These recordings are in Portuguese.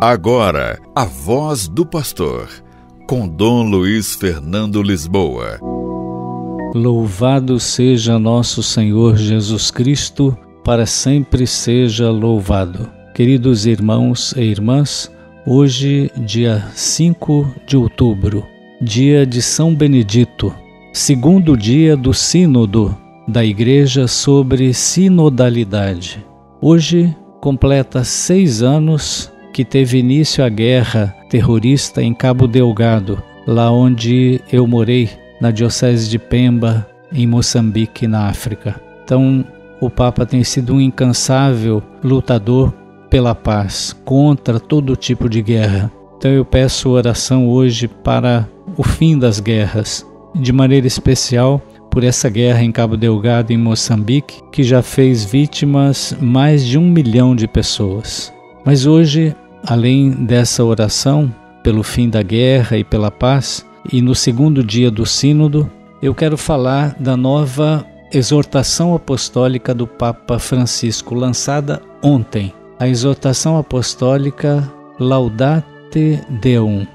Agora, a voz do pastor, com Dom Luiz Fernando Lisboa. Louvado seja nosso Senhor Jesus Cristo, para sempre seja louvado. Queridos irmãos e irmãs, hoje, dia 5 de outubro, dia de São Benedito, segundo dia do Sínodo da Igreja sobre Sinodalidade. Hoje completa 6 anos que teve início a guerra terrorista em Cabo Delgado, lá onde eu morei, na Diocese de Pemba, em Moçambique, na África. Então, o Papa tem sido um incansável lutador pela paz, contra todo tipo de guerra. Então eu peço oração hoje para o fim das guerras, de maneira especial por essa guerra em Cabo Delgado, em Moçambique, que já fez vítimas mais de 1 milhão de pessoas. Mas hoje, além dessa oração pelo fim da guerra e pela paz, e no segundo dia do Sínodo, eu quero falar da nova exortação apostólica do Papa Francisco, lançada ontem. A exortação apostólica Laudate Deum,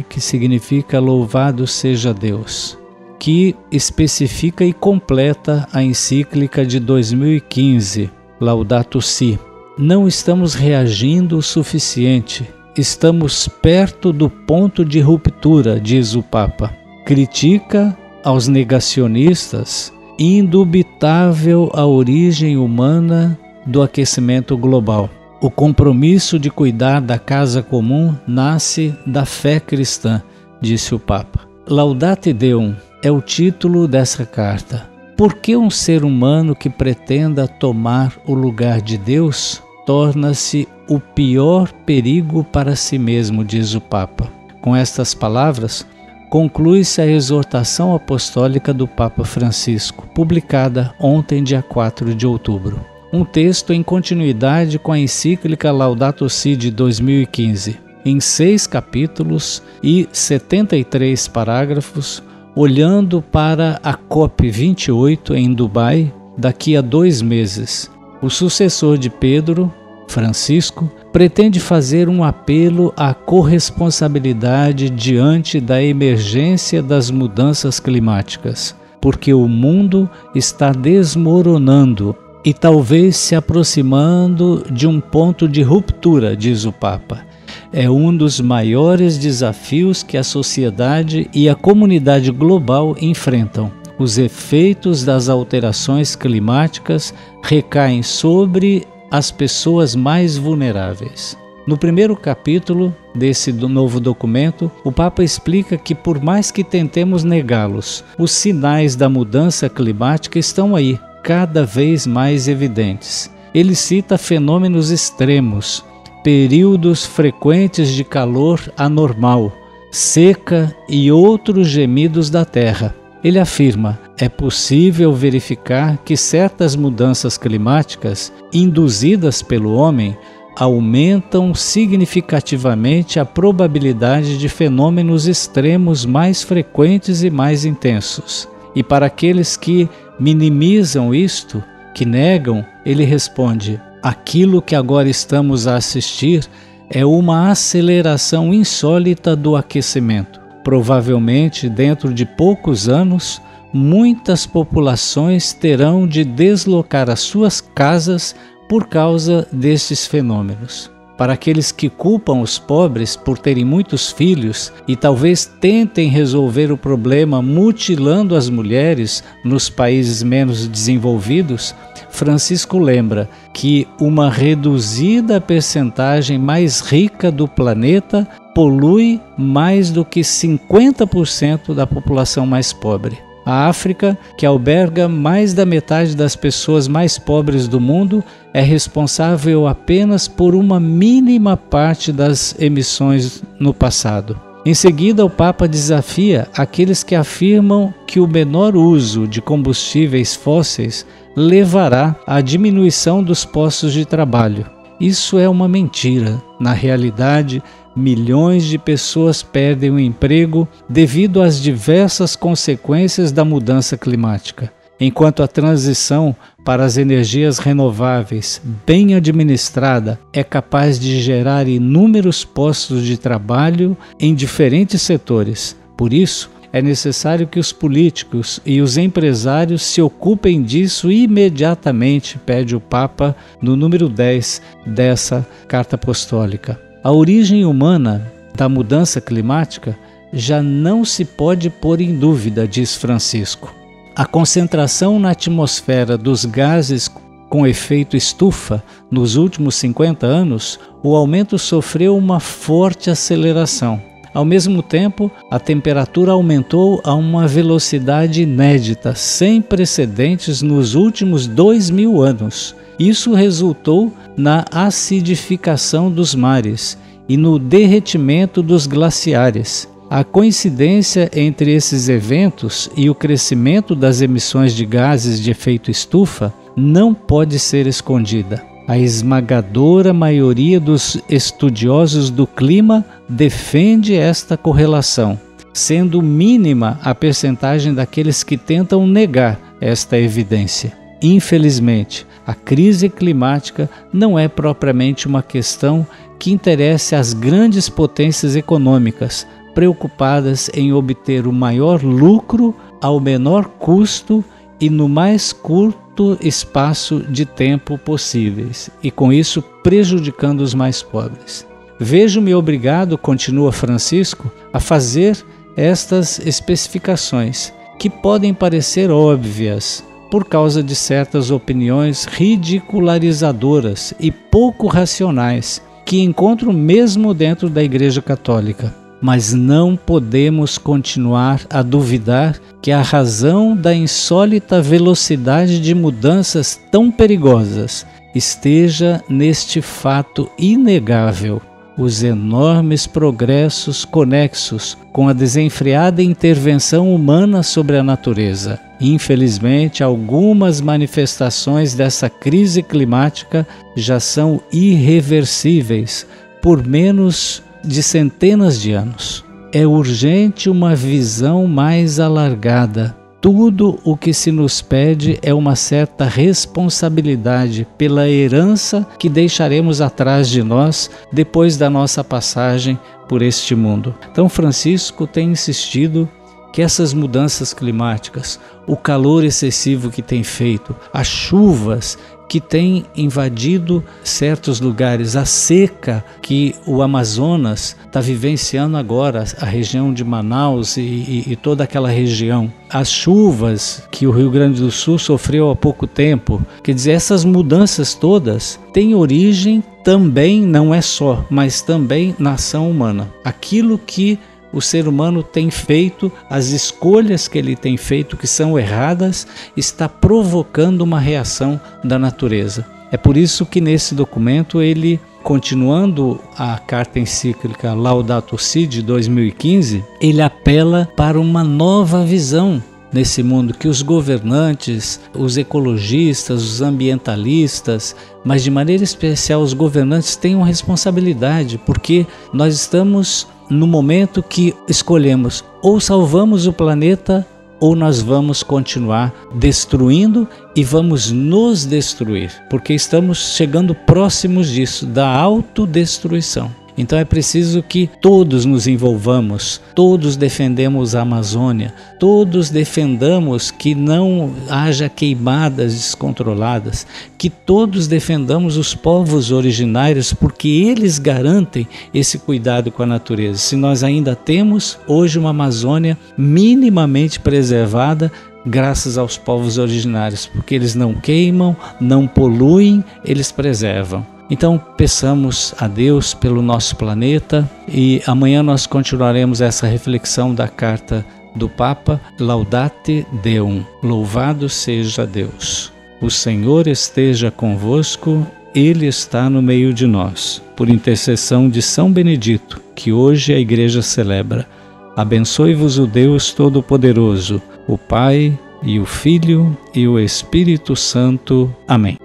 que significa louvado seja Deus, que especifica e completa a encíclica de 2015, Laudato Si. Não estamos reagindo o suficiente, estamos perto do ponto de ruptura, diz o Papa. Critica aos negacionistas indubitável a origem humana do aquecimento global. O compromisso de cuidar da casa comum nasce da fé cristã, disse o Papa. Laudate Deum é o título dessa carta. Por que um ser humano que pretenda tomar o lugar de Deus torna-se o pior perigo para si mesmo, diz o Papa. Com estas palavras, conclui-se a exortação apostólica do Papa Francisco, publicada ontem, dia 4 de outubro. Um texto em continuidade com a encíclica Laudato Si de 2015, em 6 capítulos e 73 parágrafos, olhando para a COP28 em Dubai daqui a 2 meses. O sucessor de Pedro, Francisco, pretende fazer um apelo à corresponsabilidade diante da emergência das mudanças climáticas, porque o mundo está desmoronando e talvez se aproximando de um ponto de ruptura, diz o Papa. É um dos maiores desafios que a sociedade e a comunidade global enfrentam. Os efeitos das alterações climáticas recaem sobre as pessoas mais vulneráveis. No primeiro capítulo desse novo documento, o Papa explica que, por mais que tentemos negá-los, os sinais da mudança climática estão aí, cada vez mais evidentes. Ele cita fenômenos extremos, períodos frequentes de calor anormal, seca e outros gemidos da terra. Ele afirma: é possível verificar que certas mudanças climáticas induzidas pelo homem aumentam significativamente a probabilidade de fenômenos extremos mais frequentes e mais intensos. E para aqueles que minimizam isto, que negam, ele responde: aquilo que agora estamos a assistir é uma aceleração insólita do aquecimento. Provavelmente, dentro de poucos anos, muitas populações terão de deslocar as suas casas por causa destes fenômenos. Para aqueles que culpam os pobres por terem muitos filhos e talvez tentem resolver o problema mutilando as mulheres nos países menos desenvolvidos, Francisco lembra que uma reduzida percentagem mais rica do planeta polui mais do que 50% da população mais pobre. A África, que alberga mais da metade das pessoas mais pobres do mundo, é responsável apenas por uma mínima parte das emissões no passado. Em seguida, o Papa desafia aqueles que afirmam que o menor uso de combustíveis fósseis levará à diminuição dos postos de trabalho. Isso é uma mentira. Na realidade, milhões de pessoas perdem o emprego devido às diversas consequências da mudança climática. enquanto a transição para as energias renováveis, bem administrada, é capaz de gerar inúmeros postos de trabalho em diferentes setores. Por isso, é necessário que os políticos e os empresários se ocupem disso imediatamente, pede o Papa no número 10 dessa Carta Apostólica. A origem humana da mudança climática já não se pode pôr em dúvida, diz Francisco. A concentração na atmosfera dos gases com efeito estufa nos últimos 50 anos, o aumento sofreu uma forte aceleração. Ao mesmo tempo, a temperatura aumentou a uma velocidade inédita, sem precedentes nos últimos 2000 anos. Isso resultou na acidificação dos mares e no derretimento dos glaciares. A coincidência entre esses eventos e o crescimento das emissões de gases de efeito estufa não pode ser escondida. A esmagadora maioria dos estudiosos do clima defende esta correlação, sendo mínima a percentagem daqueles que tentam negar esta evidência. Infelizmente, a crise climática não é propriamente uma questão que interesse às grandes potências econômicas, preocupadas em obter o maior lucro ao menor custo e no mais curto espaço de tempo possíveis, e com isso prejudicando os mais pobres. Vejo-me obrigado, continua Francisco, a fazer estas especificações, que podem parecer óbvias, por causa de certas opiniões ridicularizadoras e pouco racionais, que encontro mesmo dentro da Igreja Católica. Mas não podemos continuar a duvidar que a razão da insólita velocidade de mudanças tão perigosas esteja neste fato inegável: os enormes progressos conexos com a desenfreada intervenção humana sobre a natureza. Infelizmente, algumas manifestações dessa crise climática já são irreversíveis por menos de centenas de anos. É urgente uma visão mais alargada. Tudo o que se nos pede é uma certa responsabilidade pela herança que deixaremos atrás de nós depois da nossa passagem por este mundo. Então, Francisco tem insistido que essas mudanças climáticas, o calor excessivo que tem feito, as chuvas que têm invadido certos lugares, a seca que o Amazonas está vivenciando agora, a região de Manaus e toda aquela região, as chuvas que o Rio Grande do Sul sofreu há pouco tempo, quer dizer, essas mudanças todas têm origem também, não é só, mas também na ação humana. Aquilo que o ser humano tem feito, as escolhas que ele tem feito, que são erradas, está provocando uma reação da natureza. É por isso que nesse documento ele, continuando a carta encíclica Laudato Si de 2015, ele apela para uma nova visão nesse mundo, que os governantes, os ecologistas, os ambientalistas, mas de maneira especial os governantes tenham responsabilidade, porque nós estamos no momento que escolhemos ou salvamos o planeta ou nós vamos continuar destruindo e vamos nos destruir, porque estamos chegando próximos disso, da autodestruição. Então é preciso que todos nos envolvamos, todos defendemos a Amazônia, todos defendamos que não haja queimadas descontroladas, que todos defendamos os povos originários, porque eles garantem esse cuidado com a natureza. Se nós ainda temos hoje uma Amazônia minimamente preservada, graças aos povos originários, porque eles não queimam, não poluem, eles preservam. Então, peçamos a Deus pelo nosso planeta e amanhã nós continuaremos essa reflexão da carta do Papa Laudate Deum. Louvado seja Deus. O Senhor esteja convosco, Ele está no meio de nós. Por intercessão de São Benedito, que hoje a Igreja celebra, abençoe-vos o Deus Todo-Poderoso, o Pai e o Filho e o Espírito Santo. Amém.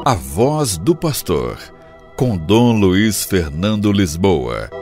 A Voz do Pastor, com Dom Luiz Fernando Lisboa.